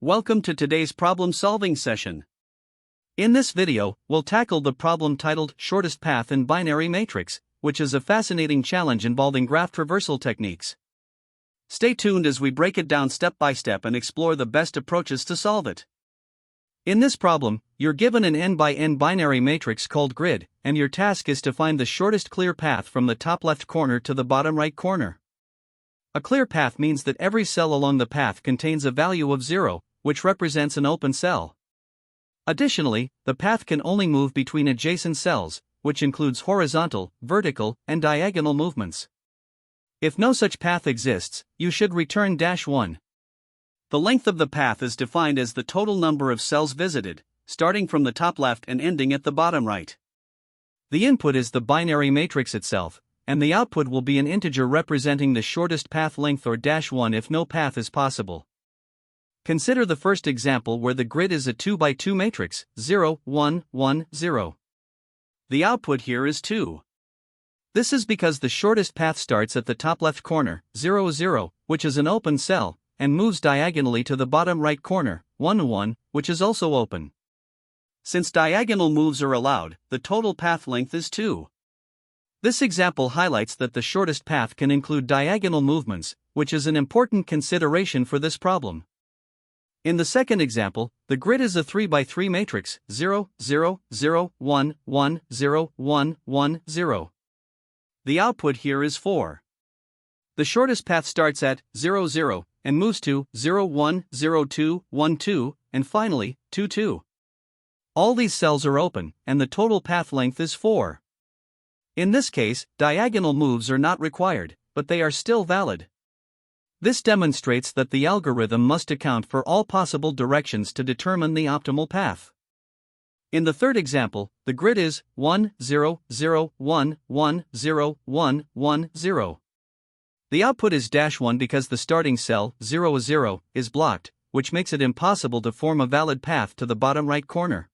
Welcome to today's problem-solving session. In this video, we'll tackle the problem titled Shortest Path in Binary Matrix, which is a fascinating challenge involving graph traversal techniques. Stay tuned as we break it down step by step and explore the best approaches to solve it. In this problem, you're given an n by n binary matrix called grid, and your task is to find the shortest clear path from the top left corner to the bottom right corner. A clear path means that every cell along the path contains a value of 0, which represents an open cell. Additionally, the path can only move between adjacent cells, which includes horizontal, vertical, and diagonal movements. If no such path exists, you should return -1. The length of the path is defined as the total number of cells visited, starting from the top left and ending at the bottom right. The input is the binary matrix itself, and the output will be an integer representing the shortest path length or -1 if no path is possible. Consider the first example where the grid is a 2 by 2 matrix, 0, 1, 1, 0. The output here is 2. This is because the shortest path starts at the top left corner, 0, 0, which is an open cell, and moves diagonally to the bottom right corner, 1, 1, which is also open. Since diagonal moves are allowed, the total path length is 2. This example highlights that the shortest path can include diagonal movements, which is an important consideration for this problem. In the second example, the grid is a 3 by 3 matrix, 0, 0, 0, 1, 1, 0, 1, 1, 0. The output here is 4. The shortest path starts at 0, 0, and moves to 0, 1, 0, 2, 1, 2, and finally, 2, 2. All these cells are open, and the total path length is 4. In this case, diagonal moves are not required, but they are still valid. This demonstrates that the algorithm must account for all possible directions to determine the optimal path. In the third example, the grid is 1, 0, 0, 1, 1, 0, 1, 1, 0. The output is -1 because the starting cell, 0, 0, is blocked, which makes it impossible to form a valid path to the bottom right corner.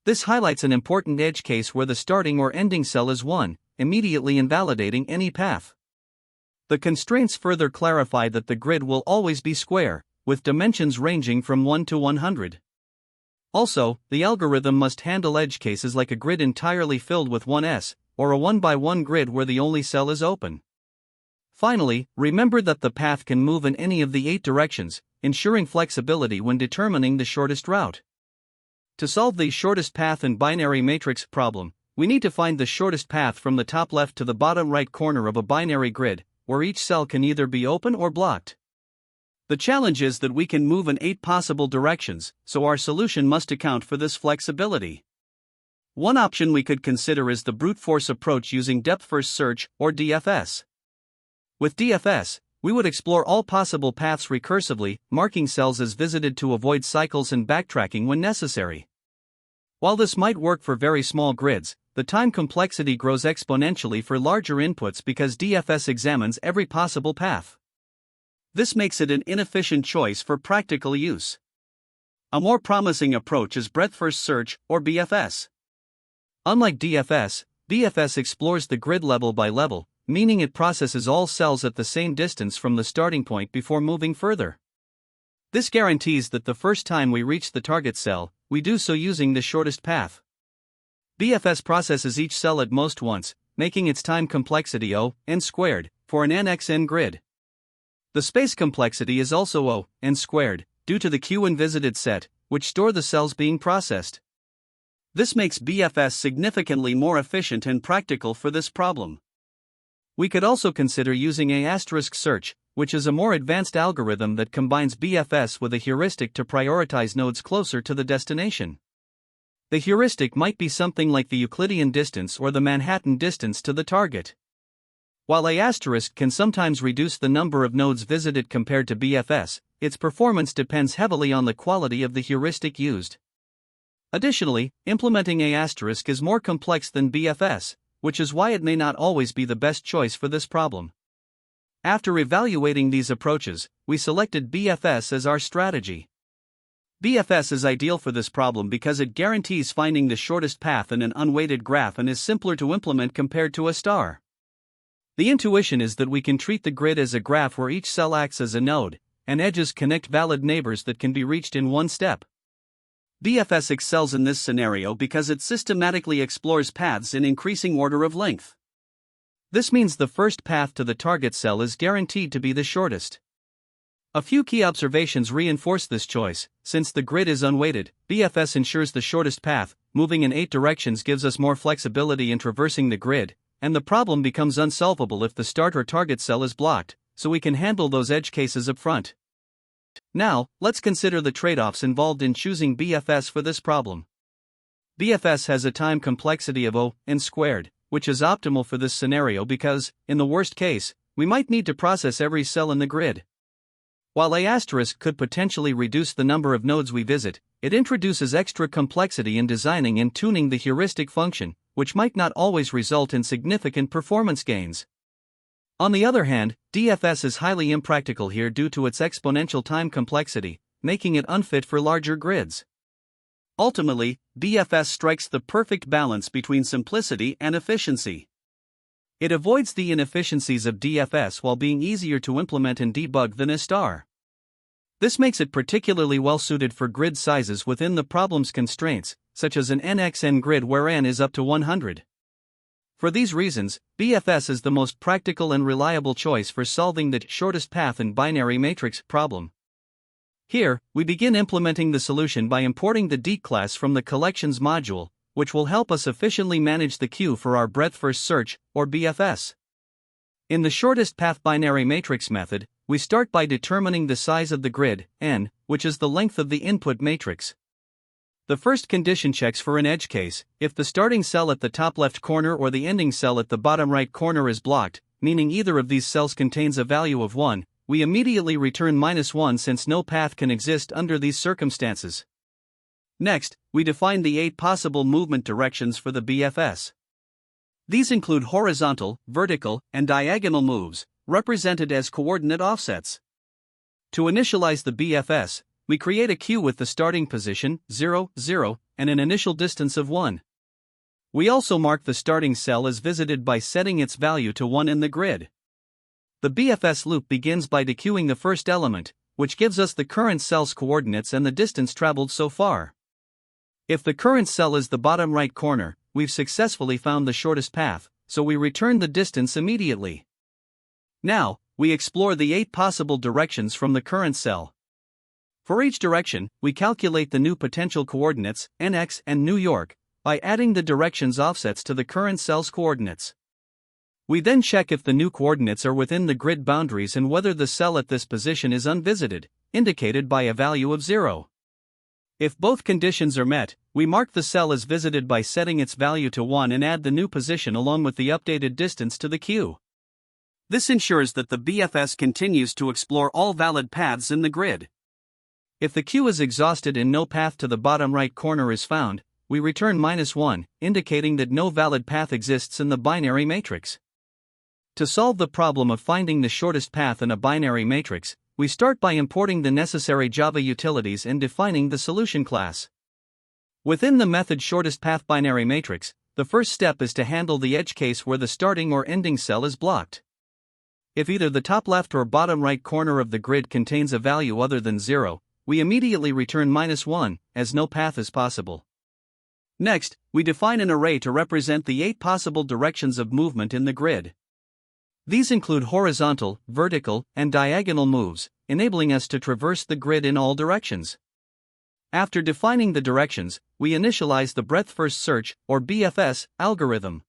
This highlights an important edge case where the starting or ending cell is 1, immediately invalidating any path. The constraints further clarify that the grid will always be square, with dimensions ranging from 1 to 100. Also, the algorithm must handle edge cases like a grid entirely filled with 1s, or a 1 by 1 grid where the only cell is open. Finally, remember that the path can move in any of the 8 directions, ensuring flexibility when determining the shortest route. To solve the shortest path in binary matrix problem, we need to find the shortest path from the top left to the bottom right corner of a binary grid, where each cell can either be open or blocked. The challenge is that we can move in 8 possible directions, so our solution must account for this flexibility. One option we could consider is the brute force approach using depth-first search, or DFS. With DFS, we would explore all possible paths recursively, marking cells as visited to avoid cycles and backtracking when necessary. While this might work for very small grids, the time complexity grows exponentially for larger inputs because DFS examines every possible path. This makes it an inefficient choice for practical use. A more promising approach is breadth-first search, or BFS. Unlike DFS, BFS explores the grid level by level, meaning it processes all cells at the same distance from the starting point before moving further. This guarantees that the first time we reach the target cell, we do so using the shortest path. BFS processes each cell at most once, making its time complexity O(n squared) for an nxn grid. The space complexity is also O(n squared) due to the Q(n) visited set, which store the cells being processed. This makes BFS significantly more efficient and practical for this problem. We could also consider using a** search, which is a more advanced algorithm that combines BFS with a heuristic to prioritize nodes closer to the destination. The heuristic might be something like the Euclidean distance or the Manhattan distance to the target. While a* can sometimes reduce the number of nodes visited compared to BFS, its performance depends heavily on the quality of the heuristic used. Additionally, implementing a* is more complex than BFS, which is why it may not always be the best choice for this problem. After evaluating these approaches, we selected BFS as our strategy. BFS is ideal for this problem because it guarantees finding the shortest path in an unweighted graph and is simpler to implement compared to a star. The intuition is that we can treat the grid as a graph where each cell acts as a node, and edges connect valid neighbors that can be reached in one step. BFS excels in this scenario because it systematically explores paths in increasing order of length. This means the first path to the target cell is guaranteed to be the shortest. A few key observations reinforce this choice. Since the grid is unweighted, BFS ensures the shortest path. Moving in 8 directions gives us more flexibility in traversing the grid, and the problem becomes unsolvable if the start or target cell is blocked, so we can handle those edge cases up front. Now, let's consider the trade-offs involved in choosing BFS for this problem. BFS has a time complexity of O(n)², which is optimal for this scenario because, in the worst case, we might need to process every cell in the grid. While A* could potentially reduce the number of nodes we visit, it introduces extra complexity in designing and tuning the heuristic function, which might not always result in significant performance gains. On the other hand, DFS is highly impractical here due to its exponential time complexity, making it unfit for larger grids. Ultimately, BFS strikes the perfect balance between simplicity and efficiency. It avoids the inefficiencies of DFS while being easier to implement and debug than A*. This makes it particularly well suited for grid sizes within the problem's constraints, such as an n×n grid where n is up to 100. For these reasons, BFS is the most practical and reliable choice for solving the shortest path in binary matrix problem. Here, we begin implementing the solution by importing the D class from the collections module, which will help us efficiently manage the queue for our breadth-first search, or BFS. In the shortest path binary matrix method, we start by determining the size of the grid, n, which is the length of the input matrix. The first condition checks for an edge case. If the starting cell at the top left corner or the ending cell at the bottom right corner is blocked, meaning either of these cells contains a value of 1, we immediately return -1 since no path can exist under these circumstances. Next, we define the 8 possible movement directions for the BFS. These include horizontal, vertical, and diagonal moves, represented as coordinate offsets. To initialize the BFS, we create a queue with the starting position, 0, 0, and an initial distance of 1. We also mark the starting cell as visited by setting its value to 1 in the grid. The BFS loop begins by dequeuing the first element, which gives us the current cell's coordinates and the distance traveled so far. If the current cell is the bottom right corner, we've successfully found the shortest path, so we return the distance immediately. Now, we explore the 8 possible directions from the current cell. For each direction, we calculate the new potential coordinates, nx and New York, by adding the direction's offsets to the current cell's coordinates. We then check if the new coordinates are within the grid boundaries and whether the cell at this position is unvisited, indicated by a value of 0. If both conditions are met, we mark the cell as visited by setting its value to 1 and add the new position along with the updated distance to the queue. This ensures that the BFS continues to explore all valid paths in the grid. If the queue is exhausted and no path to the bottom right corner is found, we return -1, indicating that no valid path exists in the binary matrix. To solve the problem of finding the shortest path in a binary matrix, we start by importing the necessary Java utilities and defining the solution class. Within the method shortest path binary matrix, the first step is to handle the edge case where the starting or ending cell is blocked. If either the top left or bottom right corner of the grid contains a value other than 0, we immediately return -1, as no path is possible. Next, we define an array to represent the 8 possible directions of movement in the grid. These include horizontal, vertical, and diagonal moves, enabling us to traverse the grid in all directions. After defining the directions, we initialize the breadth-first search, or BFS, algorithm.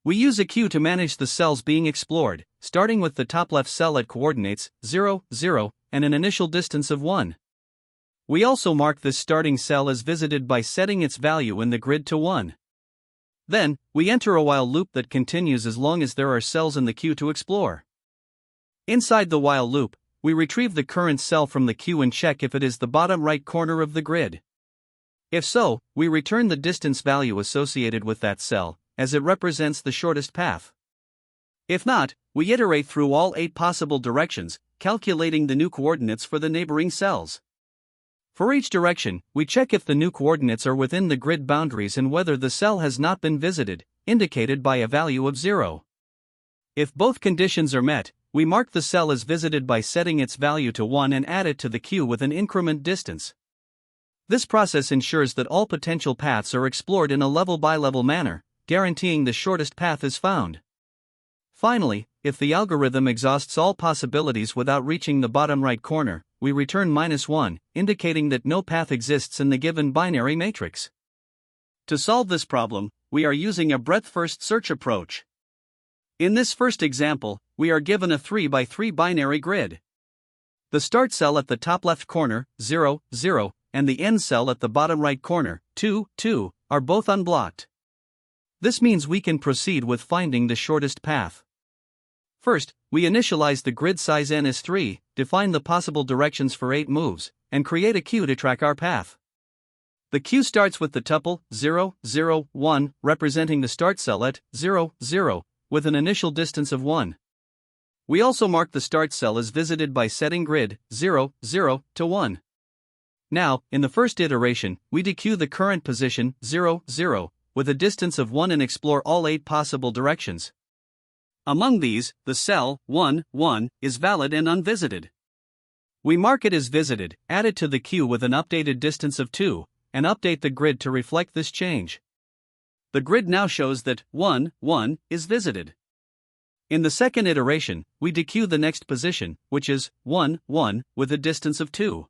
We use a queue to manage the cells being explored, starting with the top left cell at coordinates 0, 0, and an initial distance of 1. We also mark this starting cell as visited by setting its value in the grid to 1. Then, we enter a while loop that continues as long as there are cells in the queue to explore. Inside the while loop, we retrieve the current cell from the queue and check if it is the bottom right corner of the grid. If so, we return the distance value associated with that cell, as it represents the shortest path. If not, we iterate through all 8 possible directions, calculating the new coordinates for the neighboring cells. For each direction, we check if the new coordinates are within the grid boundaries and whether the cell has not been visited, indicated by a value of 0. If both conditions are met, we mark the cell as visited by setting its value to 1 and add it to the queue with an increment distance. This process ensures that all potential paths are explored in a level-by-level manner, guaranteeing the shortest path is found. Finally, if the algorithm exhausts all possibilities without reaching the bottom right corner, we return -1, indicating that no path exists in the given binary matrix. To solve this problem, we are using a breadth-first search approach. In this first example, we are given a 3x3 binary grid. The start cell at the top left corner, 0, 0, and the end cell at the bottom right corner, 2, 2, are both unblocked. This means we can proceed with finding the shortest path. First, we initialize the grid size n as 3, define the possible directions for 8 moves, and create a queue to track our path. The queue starts with the tuple 0, 0, 1, representing the start cell at 0, 0, with an initial distance of 1. We also mark the start cell as visited by setting grid 0, 0 to 1. Now, in the first iteration, we dequeue the current position 0, 0, with a distance of 1 and explore all 8 possible directions. Among these, the cell 1, 1 is valid and unvisited. We mark it as visited, add it to the queue with an updated distance of 2, and update the grid to reflect this change. The grid now shows that 1, 1 is visited. In the second iteration, we dequeue the next position, which is 1, 1, with a distance of 2.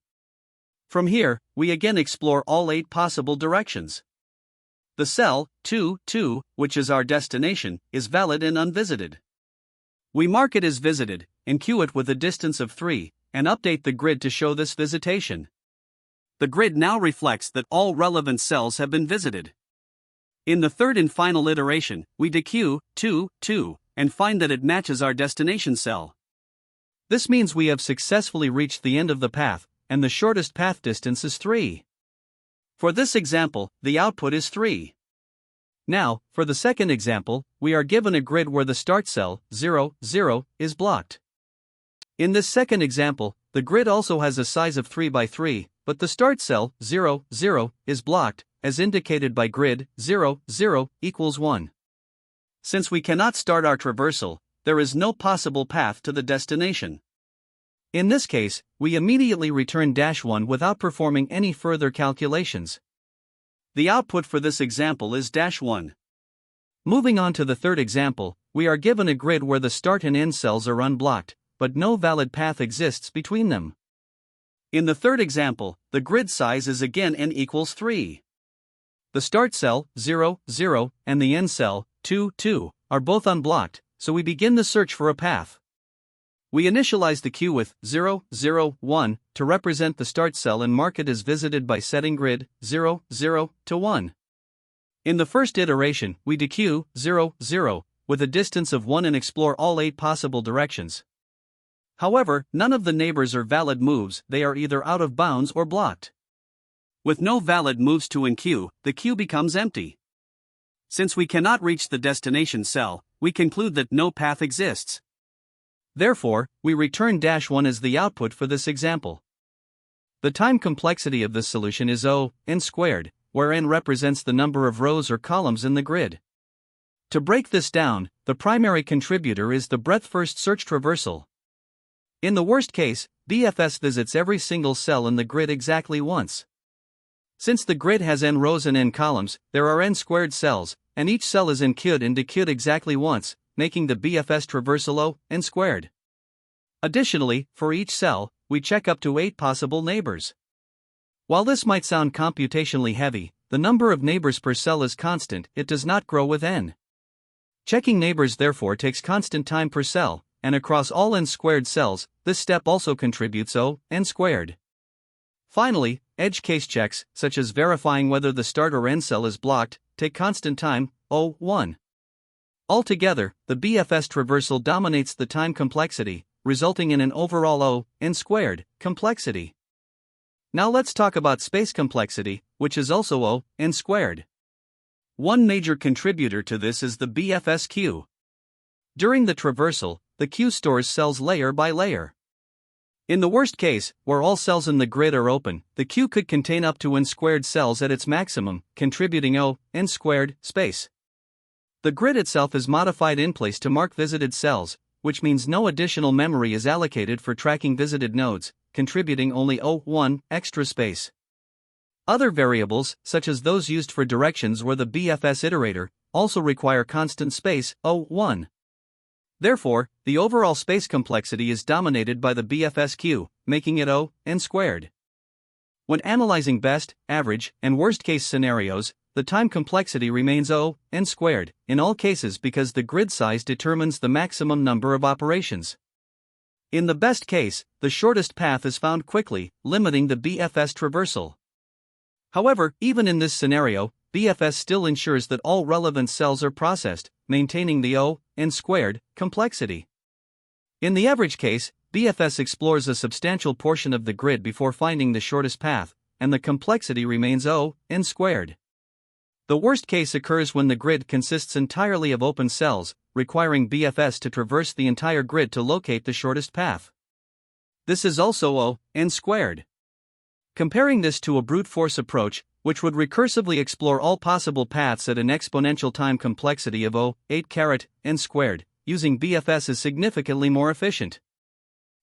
From here, we again explore all 8 possible directions. The cell 2, 2, which is our destination, is valid and unvisited. We mark it as visited, and queue it with a distance of 3, and update the grid to show this visitation. The grid now reflects that all relevant cells have been visited. In the third and final iteration, we dequeue 2, 2, and find that it matches our destination cell. This means we have successfully reached the end of the path, and the shortest path distance is 3. For this example, the output is 3. Now, for the second example, we are given a grid where the start cell, 0, 0, is blocked. In this second example, the grid also has a size of 3x3, but the start cell, 0, 0, is blocked, as indicated by grid 0, 0 equals 1. Since we cannot start our traversal, there is no possible path to the destination. In this case, we immediately return -1 without performing any further calculations. The output for this example is -1. Moving on to the third example, we are given a grid where the start and end cells are unblocked, but no valid path exists between them. In the third example, the grid size is again n equals 3. The start cell, 0, 0, and the end cell, 2, 2, are both unblocked, so we begin the search for a path. We initialize the queue with 0, 0, 1 to represent the start cell and mark it as visited by setting grid 0, 0 to 1. In the first iteration, we dequeue 0, 0 with a distance of 1 and explore all 8 possible directions. However, none of the neighbors are valid moves, they are either out of bounds or blocked. With no valid moves to enqueue, the queue becomes empty. Since we cannot reach the destination cell, we conclude that no path exists. Therefore, we return -1 as the output for this example. The time complexity of this solution is n squared, where n represents the number of rows or columns in the grid. To break this down, the primary contributor is the breadth-first search traversal. In the worst case, BFS visits every single cell in the grid exactly once. Since the grid has n rows and n columns, there are n squared cells, and each cell is enqueued and dequeued exactly once, making the BFS traversal n squared. Additionally, for each cell, we check up to 8 possible neighbors. While this might sound computationally heavy, the number of neighbors per cell is constant, it does not grow with n. Checking neighbors therefore takes constant time per cell, and across all n squared cells, this step also contributes n squared. Finally, edge case checks, such as verifying whether the start or end cell is blocked, take constant time, 1. Altogether, the BFS traversal dominates the time complexity, resulting in an overall n squared complexity. Now let's talk about space complexity, which is also n squared. One major contributor to this is the BFS queue. During the traversal, the queue stores cells layer by layer. In the worst case, where all cells in the grid are open, the queue could contain up to n squared cells at its maximum, contributing n squared space. The grid itself is modified in place to mark visited cells, which means no additional memory is allocated for tracking visited nodes, contributing only O1 extra space. Other variables, such as those used for directions or the BFS iterator, also require constant space, O1. Therefore, the overall space complexity is dominated by the BFS queue, making it O(n squared). When analyzing best, average, and worst-case scenarios, the time complexity remains O(n squared) in all cases because the grid size determines the maximum number of operations. In the best case, the shortest path is found quickly, limiting the BFS traversal. However, even in this scenario, BFS still ensures that all relevant cells are processed, maintaining the O(n squared) complexity. In the average case, BFS explores a substantial portion of the grid before finding the shortest path, and the complexity remains O(n squared). The worst case occurs when the grid consists entirely of open cells, requiring BFS to traverse the entire grid to locate the shortest path. This is also O(n squared). Comparing this to a brute force approach, which would recursively explore all possible paths at an exponential time complexity of O(8)(n squared), using BFS is significantly more efficient.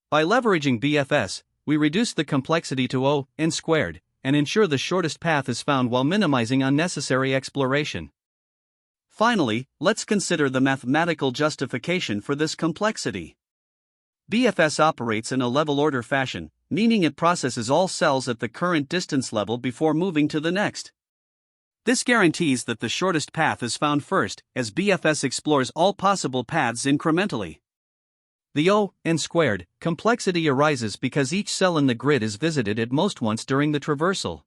By leveraging BFS, we reduce the complexity to O(n squared), and ensure the shortest path is found while minimizing unnecessary exploration. Finally, let's consider the mathematical justification for this complexity. BFS operates in a level-order fashion, meaning it processes all cells at the current distance level before moving to the next. This guarantees that the shortest path is found first, as BFS explores all possible paths incrementally. The O(n squared) complexity arises because each cell in the grid is visited at most once during the traversal.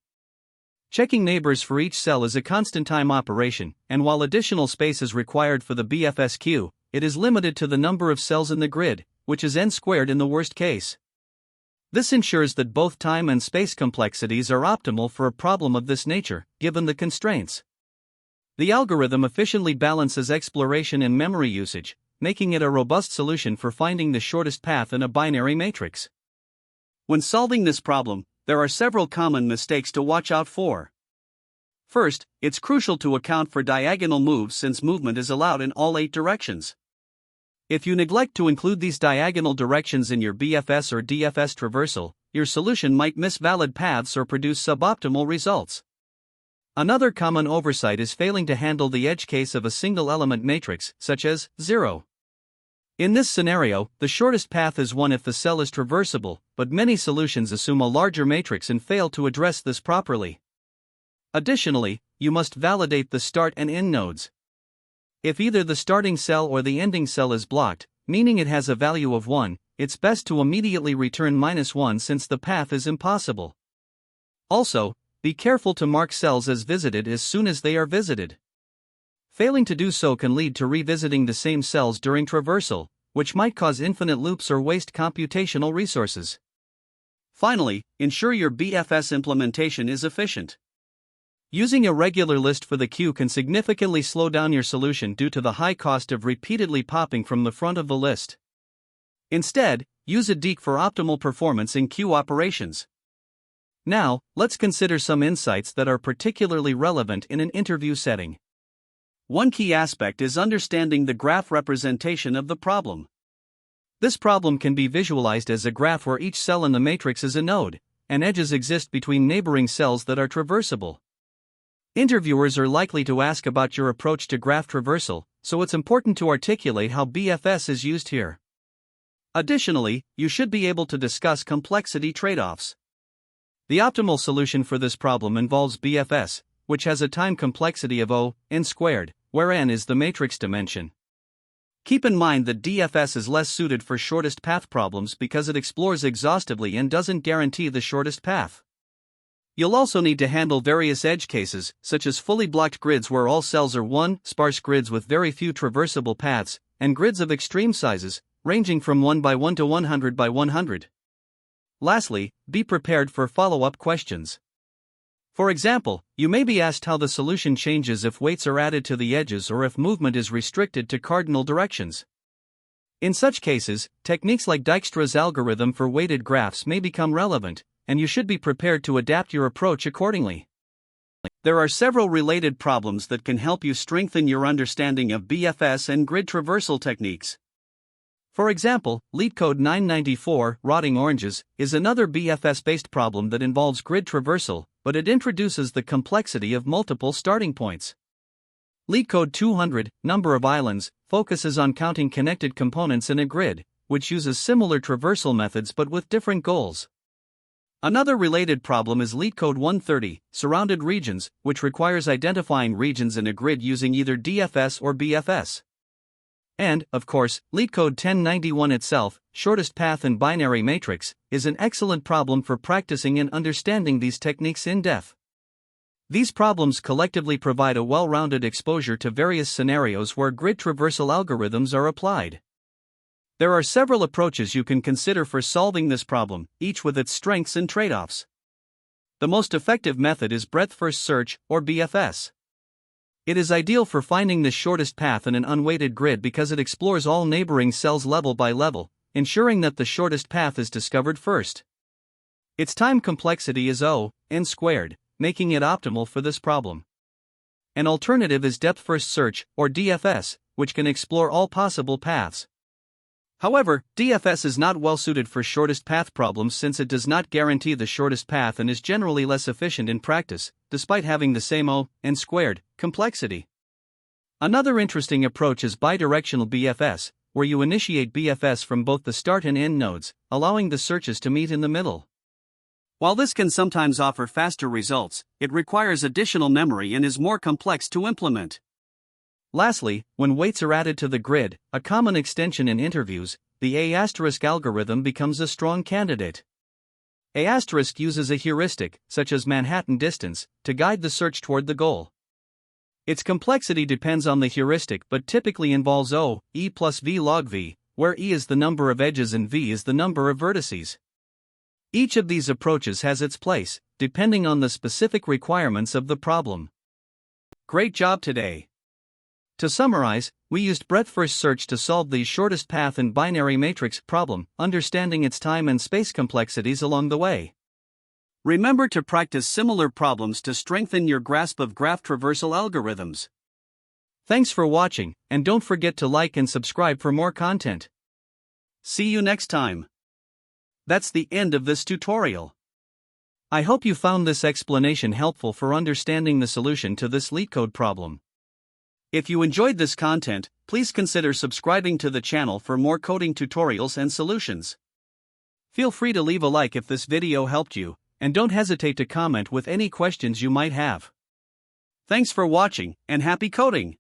Checking neighbors for each cell is a constant time operation, and while additional space is required for the BFS queue, it is limited to the number of cells in the grid, which is n squared in the worst case. This ensures that both time and space complexities are optimal for a problem of this nature, given the constraints. The algorithm efficiently balances exploration and memory usage, making it a robust solution for finding the shortest path in a binary matrix. When solving this problem, there are several common mistakes to watch out for. First, it's crucial to account for diagonal moves since movement is allowed in all 8 directions. If you neglect to include these diagonal directions in your BFS or DFS traversal, your solution might miss valid paths or produce suboptimal results. Another common oversight is failing to handle the edge case of a single-element matrix, such as 0. In this scenario, the shortest path is 1 if the cell is traversable, but many solutions assume a larger matrix and fail to address this properly. Additionally, you must validate the start and end nodes. If either the starting cell or the ending cell is blocked, meaning it has a value of 1, it's best to immediately return -1 since the path is impossible. Also, be careful to mark cells as visited as soon as they are visited. Failing to do so can lead to revisiting the same cells during traversal, which might cause infinite loops or waste computational resources. Finally, ensure your BFS implementation is efficient. Using a regular list for the queue can significantly slow down your solution due to the high cost of repeatedly popping from the front of the list. Instead, use a deque for optimal performance in queue operations. Now, let's consider some insights that are particularly relevant in an interview setting. One key aspect is understanding the graph representation of the problem. This problem can be visualized as a graph where each cell in the matrix is a node, and edges exist between neighboring cells that are traversable. Interviewers are likely to ask about your approach to graph traversal, so it's important to articulate how BFS is used here. Additionally, you should be able to discuss complexity trade-offs. The optimal solution for this problem involves BFS, which has a time complexity of O(n squared), where n is the matrix dimension. Keep in mind that DFS is less suited for shortest path problems because it explores exhaustively and doesn't guarantee the shortest path. You'll also need to handle various edge cases, such as fully blocked grids where all cells are 1, sparse grids with very few traversable paths, and grids of extreme sizes, ranging from 1 by 1 to 100 by 100. Lastly, be prepared for follow-up questions. For example, you may be asked how the solution changes if weights are added to the edges or if movement is restricted to cardinal directions. In such cases, techniques like Dijkstra's algorithm for weighted graphs may become relevant, and you should be prepared to adapt your approach accordingly. There are several related problems that can help you strengthen your understanding of BFS and grid traversal techniques. For example, LeetCode 994, Rotting Oranges, is another BFS-based problem that involves grid traversal, but it introduces the complexity of multiple starting points. LeetCode 200, Number of Islands, focuses on counting connected components in a grid, which uses similar traversal methods but with different goals. Another related problem is LeetCode 130, Surrounded Regions, which requires identifying regions in a grid using either DFS or BFS. And, of course, LeetCode 1091 itself, Shortest Path in Binary Matrix, is an excellent problem for practicing and understanding these techniques in depth. These problems collectively provide a well-rounded exposure to various scenarios where grid traversal algorithms are applied. There are several approaches you can consider for solving this problem, each with its strengths and trade-offs. The most effective method is breadth-first search, or BFS. It is ideal for finding the shortest path in an unweighted grid because it explores all neighboring cells level by level, ensuring that the shortest path is discovered first. Its time complexity is O(n squared), making it optimal for this problem. An alternative is depth-first search, or DFS, which can explore all possible paths. However, DFS is not well suited for shortest path problems since it does not guarantee the shortest path and is generally less efficient in practice, despite having the same O(n squared) complexity. Another interesting approach is bidirectional BFS, where you initiate BFS from both the start and end nodes, allowing the searches to meet in the middle. While this can sometimes offer faster results, it requires additional memory and is more complex to implement. Lastly, when weights are added to the grid, a common extension in interviews, the A** algorithm becomes a strong candidate. A** uses a heuristic, such as Manhattan distance, to guide the search toward the goal. Its complexity depends on the heuristic but typically involves O(e plus v log v), where e is the number of edges and v is the number of vertices. Each of these approaches has its place, depending on the specific requirements of the problem. Great job today! To summarize, we used breadth-first search to solve the shortest path in binary matrix problem, understanding its time and space complexities along the way. Remember to practice similar problems to strengthen your grasp of graph traversal algorithms. Thanks for watching, and don't forget to like and subscribe for more content. See you next time. That's the end of this tutorial. I hope you found this explanation helpful for understanding the solution to this LeetCode problem. If you enjoyed this content, please consider subscribing to the channel for more coding tutorials and solutions. Feel free to leave a like if this video helped you, and don't hesitate to comment with any questions you might have. Thanks for watching, and happy coding!